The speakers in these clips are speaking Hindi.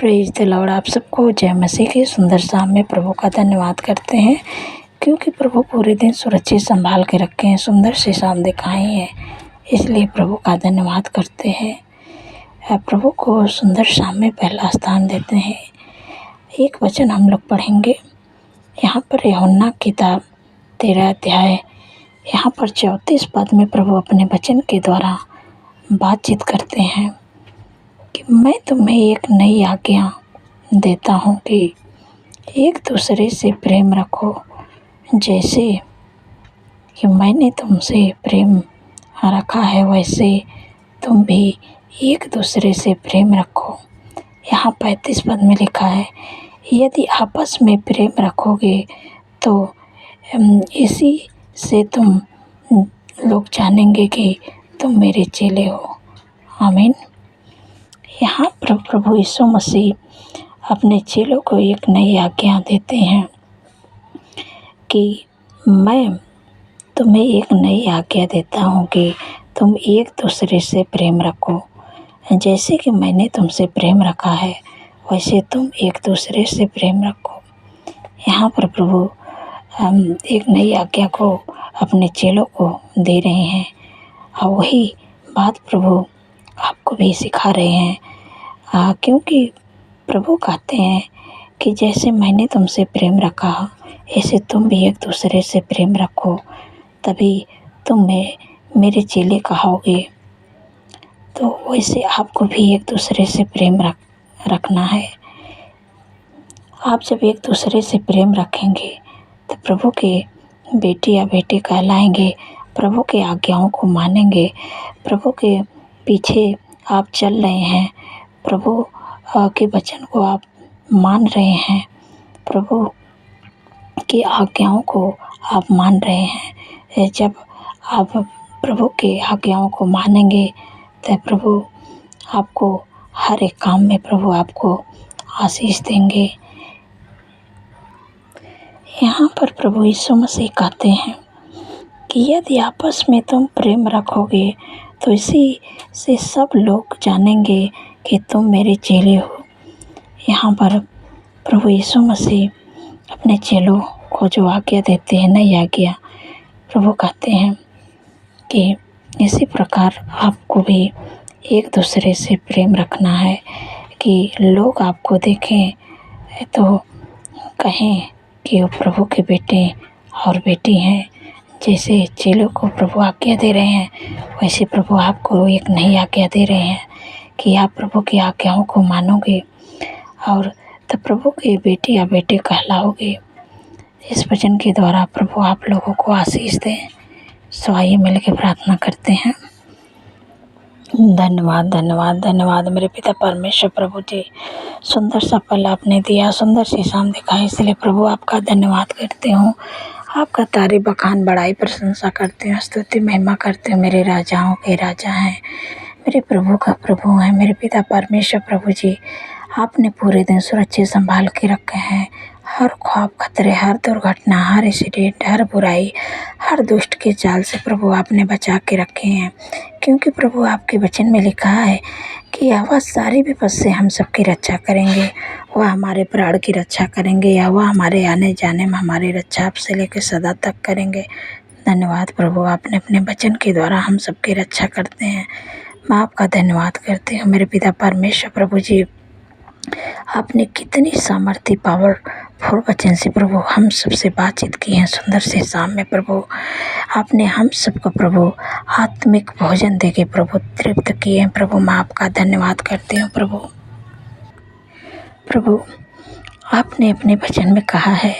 Praise the Lord. आप सबको जय मसीह की सुंदर शाम में प्रभु का धन्यवाद करते हैं, क्योंकि प्रभु पूरे दिन सुरक्षित संभाल के रखे हैं, सुंदर से शाम दिखाई है, इसलिए प्रभु का धन्यवाद करते हैं। प्रभु को सुंदर शाम में पहला स्थान देते हैं। एक वचन हम लोग पढ़ेंगे यहाँ पर, यूहन्ना किताब 13 अध्याय यहाँ पर 34 पद में प्रभु अपने वचन के द्वारा बातचीत करते हैं कि मैं तुम्हें एक नई आज्ञा देता हूँ कि एक दूसरे से प्रेम रखो, जैसे कि मैंने तुमसे प्रेम रखा है वैसे तुम भी एक दूसरे से प्रेम रखो। यहाँ 35 पद में लिखा है, यदि आपस में प्रेम रखोगे तो इसी से तुम लोग जानेंगे कि तुम मेरे चेले हो। आमीन। यहाँ पर प्रभु यीशु मसीह अपने चेलों को एक नई आज्ञा देते हैं कि मैं तुम्हें एक नई आज्ञा देता हूँ कि तुम एक दूसरे से प्रेम रखो, जैसे कि मैंने तुमसे प्रेम रखा है वैसे तुम एक दूसरे से प्रेम रखो। यहाँ पर प्रभु एक नई आज्ञा को अपने चेलों को दे रहे हैं और वही बात प्रभु आपको भी सिखा रहे हैं, क्योंकि प्रभु कहते हैं कि जैसे मैंने तुमसे प्रेम रखा ऐसे तुम भी एक दूसरे से प्रेम रखो, तभी तुम मेरे चेले कहोगे। तो वैसे आपको भी एक दूसरे से प्रेम रखना है। आप जब एक दूसरे से प्रेम रखेंगे तो प्रभु के बेटी या बेटे कहलाएंगे, प्रभु के आज्ञाओं को मानेंगे, प्रभु के पीछे आप चल रहे हैं, प्रभु के वचन को आप मान रहे हैं, प्रभु की आज्ञाओं को आप मान रहे हैं। जब आप प्रभु के आज्ञाओं को मानेंगे तो प्रभु आपको हर एक काम में प्रभु आपको आशीष देंगे। यहाँ पर प्रभु यीशु मसीह कहते हैं कि यदि आपस में तुम प्रेम रखोगे तो इसी से सब लोग जानेंगे कि तुम मेरे चेले हो। यहाँ पर प्रभु यीशु मसीह अपने चेलों को जो आज्ञा देते हैं, नई आज्ञा, प्रभु कहते हैं कि इसी प्रकार आपको भी एक दूसरे से प्रेम रखना है कि लोग आपको देखें तो कहें कि वो प्रभु के बेटे और बेटी हैं। जैसे चेलों को प्रभु आज्ञा दे रहे हैं वैसे प्रभु आपको एक नई आज्ञा दे रहे हैं कि आप प्रभु की आज्ञाओं को मानोगे और तब प्रभु के बेटे या बेटे कहलाओगे। इस वचन के द्वारा प्रभु आप लोगों को आशीष दें। सो आइए मिल के प्रार्थना करते हैं। धन्यवाद धन्यवाद धन्यवाद मेरे पिता परमेश्वर प्रभु जी, सुंदर सा पल आपने दिया, सुंदर सी शाम दिखाई, इसलिए प्रभु आपका धन्यवाद करते हूँ। आपका तारीफ बखान बड़ाई प्रशंसा करते हैं, स्तुति महिमा करते हैं। मेरे राजाओं के राजा हैं, मेरे प्रभु का प्रभु हैं, मेरे पिता परमेश्वर प्रभु जी, आपने पूरे दिन सुरक्षित संभाल के रखे हैं। हर ख्वाब, खतरे, हर दुर्घटना, हर एक्सीडेंट, हर बुराई, हर दुष्ट के जाल से प्रभु आपने बचा के रखे हैं, क्योंकि प्रभु आपके वचन में लिखा है कि वह सारी विपद से हम सबकी रक्षा करेंगे, वह हमारे प्राण की रक्षा करेंगे, या वह हमारे आने जाने में हमारी रक्षा आपसे लेकर सदा तक करेंगे। धन्यवाद प्रभु, आपने अपने वचन के द्वारा हम सबकी रक्षा करते हैं। मैं आपका धन्यवाद करती हूँ मेरे पिता परमेश्वर प्रभु जी। आपने कितनी सामर्थ्य पावरफुल वचन से प्रभु हम सबसे बातचीत की है। सुंदर से शाम में प्रभु आपने हम सबको प्रभु आत्मिक भोजन देके प्रभु तृप्त किए हैं। प्रभु मैं आपका धन्यवाद करती हूँ। प्रभु आपने अपने वचन में कहा है,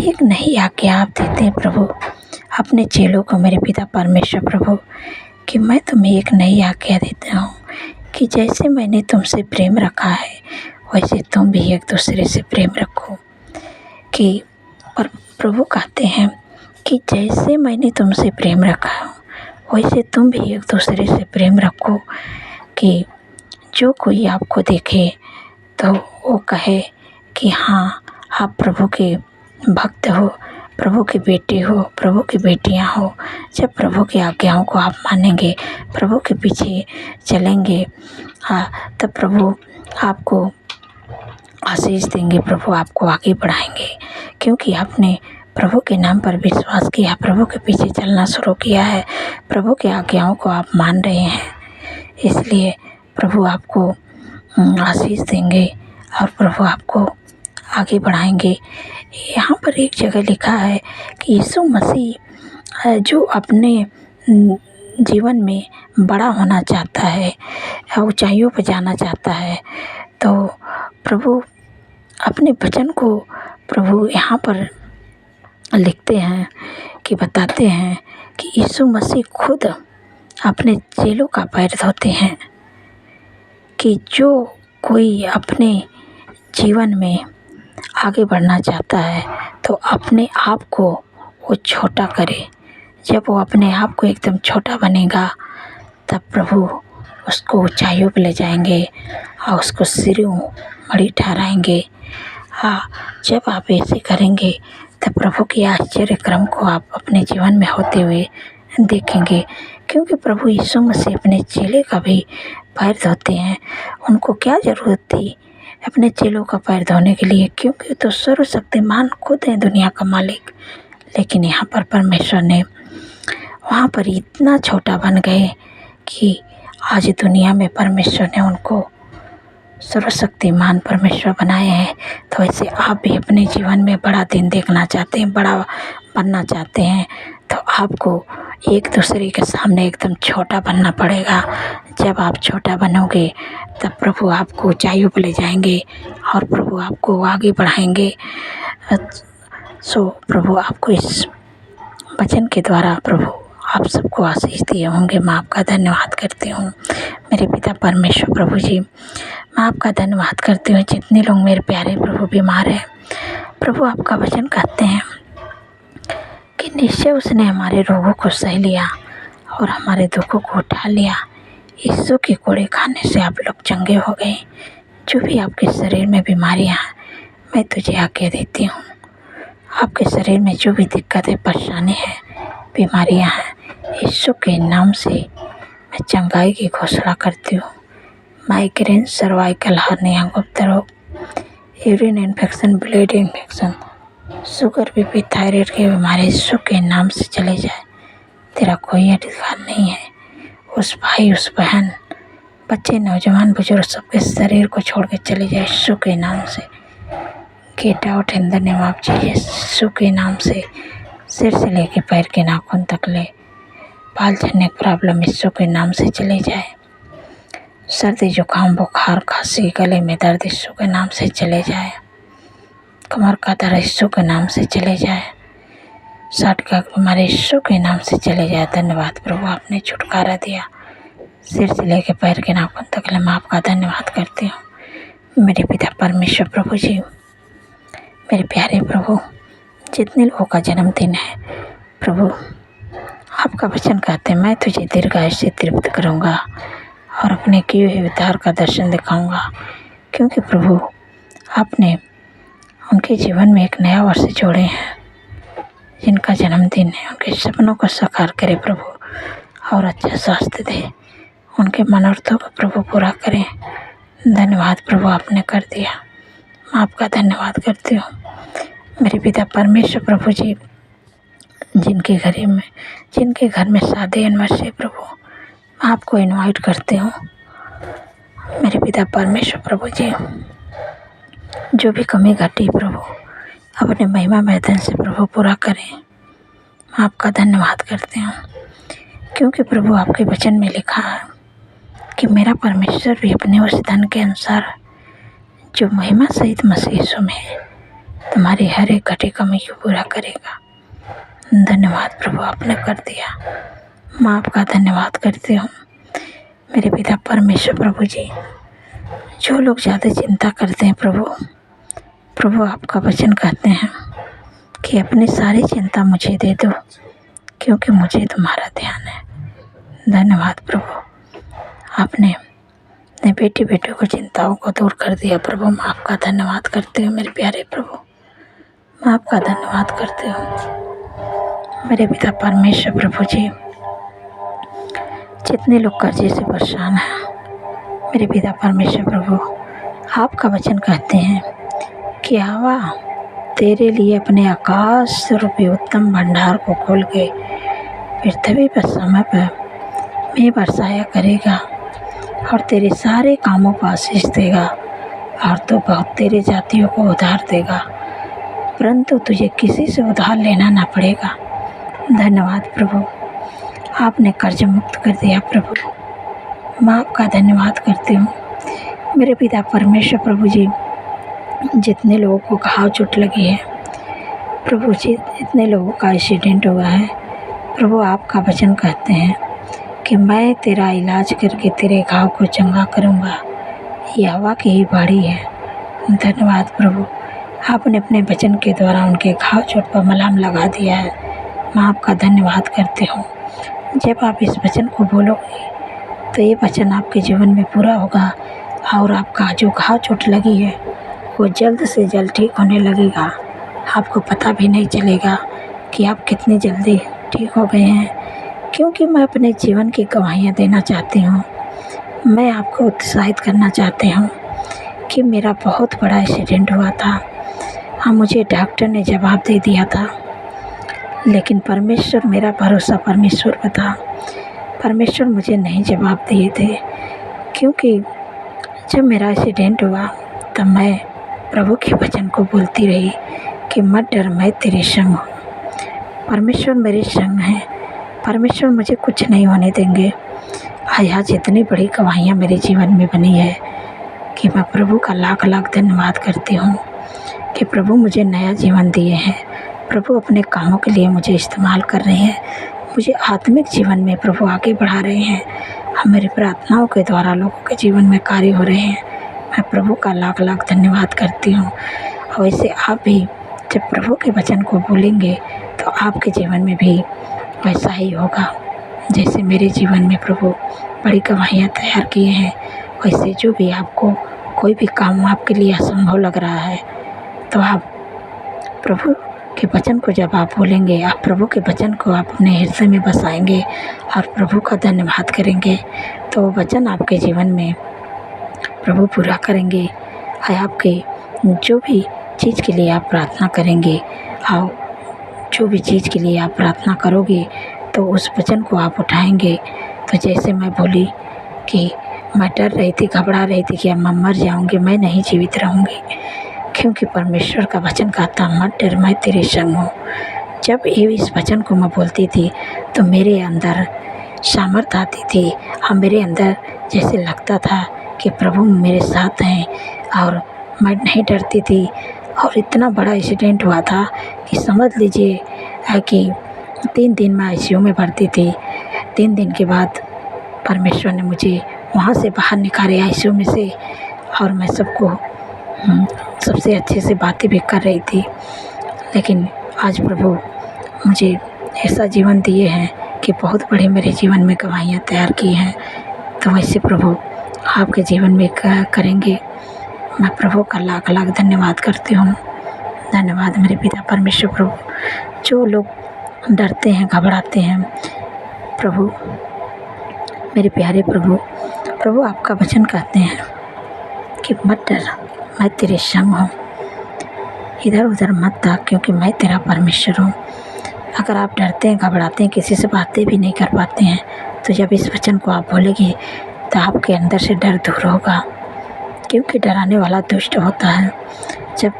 एक नई आज्ञा आप देते हैं प्रभु अपने चेलों को, मेरे पिता परमेश्वर प्रभु, कि मैं तुम्हें एक नई आज्ञा देता हूँ कि जैसे मैंने तुमसे प्रेम रखा है वैसे तुम भी एक दूसरे से प्रेम रखो। कि और प्रभु कहते हैं कि जैसे मैंने तुमसे प्रेम रखा वैसे तुम भी एक दूसरे से प्रेम रखो, कि जो कोई आपको देखे तो वो कहे कि हाँ आप प्रभु के भक्त हो, प्रभु के बेटे हो, प्रभु की बेटियां हो। जब प्रभु की आज्ञाओं को आप मानेंगे, प्रभु के पीछे चलेंगे, तब प्रभु आपको आशीष देंगे, प्रभु आपको आगे बढ़ाएंगे, क्योंकि आपने प्रभु के नाम पर विश्वास किया, प्रभु के पीछे चलना शुरू किया है, प्रभु के आज्ञाओं को आप मान रहे हैं। इसलिए प्रभु आपको आशीष देंगे और प्रभु आपको आगे बढ़ाएंगे। यहाँ पर एक जगह लिखा है कि यीशु मसीह जो अपने जीवन में बड़ा होना चाहता है, ऊंचाइयों पर जाना चाहता है, तो प्रभु अपने वचन को प्रभु यहाँ पर लिखते हैं कि बताते हैं कि यीशु मसीह खुद अपने चेलों का पैर धोते हैं कि जो कोई अपने जीवन में आगे बढ़ना चाहता है तो अपने आप को वो छोटा करे। जब वो अपने आप को एकदम छोटा बनेगा तब प्रभु उसको ऊंचाइयों पर ले जाएंगे और उसको सिरों मणि ठहराएंगे। हाँ, जब आप ऐसे करेंगे तब प्रभु के आश्चर्य क्रम को आप अपने जीवन में होते हुए देखेंगे, क्योंकि प्रभु यीशु मसीह अपने चेले का भी पैर धोते हैं। उनको क्या ज़रूरत थी अपने चेलों का पैर धोने के लिए, क्योंकि तो सर्वशक्तिमान खुद हैं, दुनिया का मालिक। लेकिन यहाँ पर परमेश्वर ने वहाँ पर इतना छोटा बन गए कि आज दुनिया में परमेश्वर ने उनको सर्वशक्तिमान परमेश्वर बनाए हैं। तो ऐसे आप भी अपने जीवन में बड़ा दिन देखना चाहते हैं, बड़ा बनना चाहते हैं, तो आपको एक दूसरे के सामने एकदम छोटा बनना पड़ेगा। जब आप छोटा बनोगे तब प्रभु आपको ऊंचाइयों पर ले जाएंगे और प्रभु आपको आगे बढ़ाएंगे। सो प्रभु आपको इस वचन के द्वारा प्रभु आप सबको आशीष दिए होंगे। मैं आपका धन्यवाद करती हूँ मेरे पिता परमेश्वर। प्रभु जी, मैं आपका धन्यवाद करती हूँ। जितने लोग मेरे प्यारे प्रभु बीमार हैं, प्रभु आपका वचन कहते हैं कि निश्चय उसने हमारे रोगों को सह लिया और हमारे दुखों को उठा लिया। यीशु के कोड़े खाने से आप लोग चंगे हो गए। जो भी आपके शरीर में बीमारियाँ हैं, मैं तुझे आज्ञा देती हूँ, आपके शरीर में जो भी दिक्कतें, परेशानी है, बीमारियाँ हैं, यीशु के नाम से मैं चंगाई की घोषणा करती हूँ। माइग्रेन, सर्वाइकल हर्निया, गुप्त रोग, urine infection, blood infection, sugar, BP, thyroid की बीमारी यीशु के नाम से चले जाए। तेरा कोई अधिकार नहीं है। उस भाई, उस बहन, बच्चे, नौजवान, बुजुर्ग सबके शरीर को छोड़ के चले जाए यीशु के नाम से। Get out in the name of Jesus. Yeshu के नाम से सिर से लेके पैर के नाखून तक ले बाल झड़ने की प्रॉब्लम यीशु के नाम से चले जाए। सर्दी, जुकाम, बुखार, खांसी, गले में दर्द यीशु के नाम से चले जाए। कमर का दर्द यीशु के नाम से चले जाए। साठ का बीमारी यीशु के नाम से चले जाए। धन्यवाद प्रभु, आपने छुटकारा दिया। सिर से लेके पैर के नाखून तक ले मैं आपका धन्यवाद करती हूँ मेरे पिता परमेश्वर। प्रभु जी, मेरे प्यारे प्रभु, जितने लोगों का जन्मदिन है प्रभु, आपका वचन कहते हैं मैं तुझे दीर्घायु से तृप्त करूँगा और अपने किए हुए उद्धार का दर्शन दिखाऊँगा। क्योंकि प्रभु आपने उनके जीवन में एक नया वर्ष जोड़े हैं। जिनका जन्मदिन है उनके सपनों को साकार करे प्रभु और अच्छा स्वास्थ्य दे। उनके मनोरथों को प्रभु पूरा करें। धन्यवाद प्रभु, आपने कर दिया। मैं आपका धन्यवाद करती हूँ मेरे पिता परमेश्वर। प्रभु जी, जिनके घर में शादी एनिवर्सरी प्रभु, मैं आपको इनवाइट करती हूँ मेरे पिता परमेश्वर। प्रभु जी, जो भी कमी घटी प्रभु अपने महिमा मैदान से प्रभु पूरा करें। मैं आपका धन्यवाद करती हूँ क्योंकि प्रभु आपके वचन में लिखा है कि मेरा परमेश्वर भी अपने उस धन के अनुसार जो महिमा सहित मसीह यीशु में है तुम्हारी हर एक घटी कमी को पूरा करेगा। धन्यवाद प्रभु, आपने कर दिया। मैं आपका धन्यवाद करती हूँ मेरे पिता परमेश्वर। प्रभु जी, जो लोग ज़्यादा चिंता करते हैं प्रभु आपका वचन कहते हैं कि अपनी सारी चिंता मुझे दे दो क्योंकि मुझे तुम्हारा ध्यान है। धन्यवाद प्रभु, आपने अपने बेटों को चिंताओं को दूर कर दिया प्रभु। मैं आपका धन्यवाद करती हूँ मेरे प्यारे प्रभु, मैं आपका धन्यवाद करती हूँ मेरे पिता परमेश्वर। प्रभु जी, जितने लोग कर्जे से परेशान हैं मेरे पिता परमेश्वर प्रभु, आपका वचन कहते हैं कि हवा तेरे लिए अपने आकाश रूपी उत्तम भंडार को खोल के पृथ्वी पर समय पर में बरसाया करेगा और तेरे सारे कामों को आशीष देगा और तो बहुत तेरे जातियों को उधार देगा, परंतु तुझे किसी से उधार लेना ना पड़ेगा। धन्यवाद प्रभु, आपने कर्ज मुक्त कर दिया प्रभु, मैं आपका धन्यवाद करती हूँ। मेरे पिता परमेश्वर प्रभु जी, जितने लोगों को घाव चोट लगी है प्रभु जी, जितने लोगों का एक्सीडेंट हुआ है प्रभु, आपका वचन कहते हैं कि मैं तेरा इलाज करके तेरे घाव को चंगा करूँगा। यह हवा की ही बाड़ी है। धन्यवाद प्रभु, आपने अपने वचन के द्वारा उनके घाव चोट पर मलहम लगा दिया है। मैं आपका धन्यवाद करती हूँ। जब आप इस वचन को बोलोगे तो ये वचन आपके जीवन में पूरा होगा और आपका जो घाव चोट लगी है वो जल्द से जल्द ठीक होने लगेगा। आपको पता भी नहीं चलेगा कि आप कितनी जल्दी ठीक हो गए हैं, क्योंकि मैं अपने जीवन की गवाहियाँ देना चाहती हूँ। मैं आपको उत्साहित करना चाहती हूँ कि मेरा बहुत बड़ा एक्सीडेंट हुआ था। हाँ, मुझे डॉक्टर ने जवाब दे दिया था, लेकिन परमेश्वर, मेरा भरोसा परमेश्वर पर था। परमेश्वर मुझे नहीं जवाब दिए थे, क्योंकि जब मेरा एक्सीडेंट हुआ तब मैं प्रभु के वचन को बोलती रही कि मत डर, मैं तेरे संग हूँ। परमेश्वर मेरे संग है, परमेश्वर मुझे कुछ नहीं होने देंगे। आज इतनी बड़ी गवाहियाँ मेरे जीवन में बनी है कि मैं प्रभु का लाख लाख धन्यवाद करती हूँ कि प्रभु मुझे नया जीवन दिए हैं। प्रभु अपने कामों के लिए मुझे इस्तेमाल कर रहे हैं, मुझे आत्मिक जीवन में प्रभु आगे बढ़ा रहे हैं। हम मेरी प्रार्थनाओं के द्वारा लोगों के जीवन में कार्य हो रहे हैं। मैं प्रभु का लाख लाख धन्यवाद करती हूँ। और वैसे आप भी जब प्रभु के वचन को बोलेंगे तो आपके जीवन में भी वैसा ही होगा। जैसे मेरे जीवन में प्रभु बड़ी गवाहियाँ तैयार किए हैं, वैसे जो भी आपको कोई भी काम आपके लिए असंभव लग रहा है तो आप प्रभु के वचन को जब आप बोलेंगे, आप प्रभु के वचन को आप अपने हृदय में बसाएंगे और प्रभु का धन्यवाद करेंगे, तो वचन आपके जीवन में प्रभु पूरा करेंगे। आपके जो भी चीज़ के लिए आप प्रार्थना करेंगे और जो भी चीज़ के लिए आप प्रार्थना करोगे तो उस वचन को आप उठाएंगे। तो जैसे मैं बोली कि मैं डर रही थी, घबरा रही थी कि अब मैं मर जाऊँगी, मैं नहीं जीवित रहूँगी, क्योंकि परमेश्वर का वचन कहता मत डर, मैं तेरे संग हूँ। जब ये इस वचन को मैं बोलती थी तो मेरे अंदर सामर्थ आती थी और मेरे अंदर जैसे लगता था कि प्रभु मेरे साथ हैं और मैं नहीं डरती थी। और इतना बड़ा एक्सीडेंट हुआ था कि समझ लीजिए कि 3 दिन मैं आईसीयू में भर्ती थी। 3 दिन के बाद परमेश्वर ने मुझे वहाँ से बाहर निकाले आईसीयू में से, और मैं सबसे अच्छे से बातें भी कर रही थी। लेकिन आज प्रभु मुझे ऐसा जीवन दिए हैं कि बहुत बड़े मेरे जीवन में गवाहियाँ तैयार की हैं। तो वैसे प्रभु आपके जीवन में करेंगे। मैं प्रभु का लाख लाख धन्यवाद करती हूँ। धन्यवाद मेरे पिता परमेश्वर प्रभु। जो लोग डरते हैं, घबराते हैं, प्रभु मेरे प्यारे प्रभु आपका वचन कहते हैं कि मत डर, मैं तेरे संग हूँ, इधर उधर मत भाग, क्योंकि मैं तेरा परमेश्वर हूँ। अगर आप डरते हैं, घबराते हैं, किसी से बातें भी नहीं कर पाते हैं, तो जब इस वचन को आप बोलेंगे तो आपके अंदर से डर दूर होगा, क्योंकि डराने वाला दुष्ट होता है। जब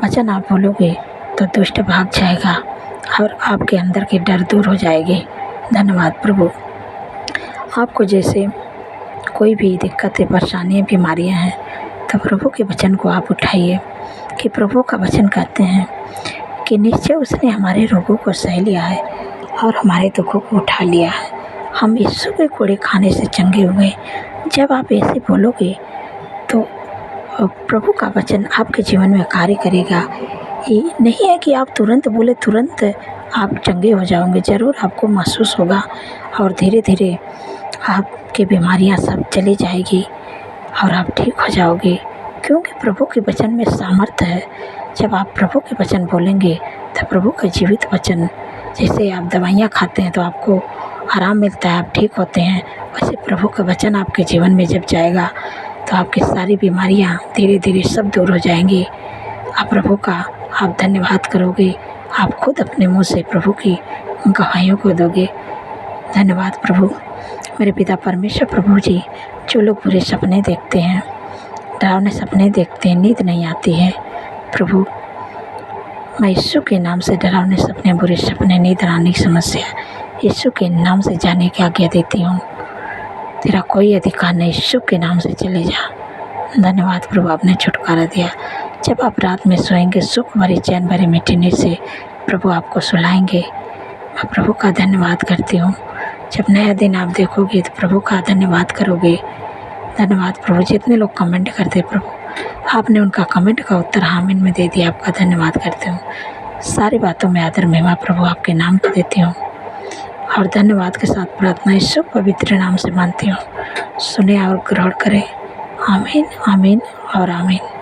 वचन आप बोलोगे तो दुष्ट भाग जाएगा और आपके अंदर की डर दूर हो जाएगी। धन्यवाद प्रभु। आपको जैसे कोई भी दिक्कतें, परेशानियाँ, बीमारियाँ हैं तो प्रभु के वचन को आप उठाइए कि प्रभु का वचन कहते हैं कि निश्चय उसने हमारे रोगों को सह लिया है और हमारे दुखों को उठा लिया है। हम यीशु के कोड़े खाने से चंगे हुए। जब आप ऐसे बोलोगे तो प्रभु का वचन आपके जीवन में कार्य करेगा। ये नहीं है कि आप तुरंत बोले तुरंत आप चंगे हो जाओगे, ज़रूर आपको महसूस होगा और धीरे धीरे आपकी बीमारियां सब चली जाएगी और आप ठीक हो जाओगे, क्योंकि प्रभु के वचन में सामर्थ्य है। जब आप प्रभु के वचन बोलेंगे तो प्रभु का जीवित वचन, जैसे आप दवाइयाँ खाते हैं तो आपको आराम मिलता है, आप ठीक होते हैं, वैसे प्रभु का वचन आपके जीवन में जब जाएगा तो आपकी सारी बीमारियां धीरे धीरे सब दूर हो जाएंगी। आप प्रभु का आप धन्यवाद करोगे, आप खुद अपने मुँह से प्रभु की गवाहियों को दोगे। धन्यवाद प्रभु। मेरे पिता परमेश्वर प्रभु जी, जो लोग बुरे सपने देखते हैं, डरावने सपने देखते हैं, नींद नहीं आती है प्रभु, मैं यीशु के नाम से डरावने सपने, बुरे सपने, नींद आने की समस्या यीशु के नाम से जाने की आज्ञा देती हूँ। तेरा कोई अधिकार नहीं, यीशु के नाम से चले जा। धन्यवाद प्रभु, आपने छुटकारा दिया। जब आप रात में सोएंगे, सुख भरी चैन भरी मीठी नींद से प्रभु आपको सुलाएंगे। मैं प्रभु का धन्यवाद करती हूँ। जब नया दिन आप देखोगे तो प्रभु का धन्यवाद करोगे। धन्यवाद प्रभु। जितने लोग कमेंट करते प्रभु, आपने उनका कमेंट का उत्तर आमीन में दे दिया। आपका धन्यवाद करती हूँ। सारी बातों में आदर महिमा प्रभु आपके नाम को देती हूँ और धन्यवाद के साथ प्रार्थना यीशु पवित्र नाम से मानती हूँ। सुने और ग्रहण करें। आमीन, आमीन और आमीन।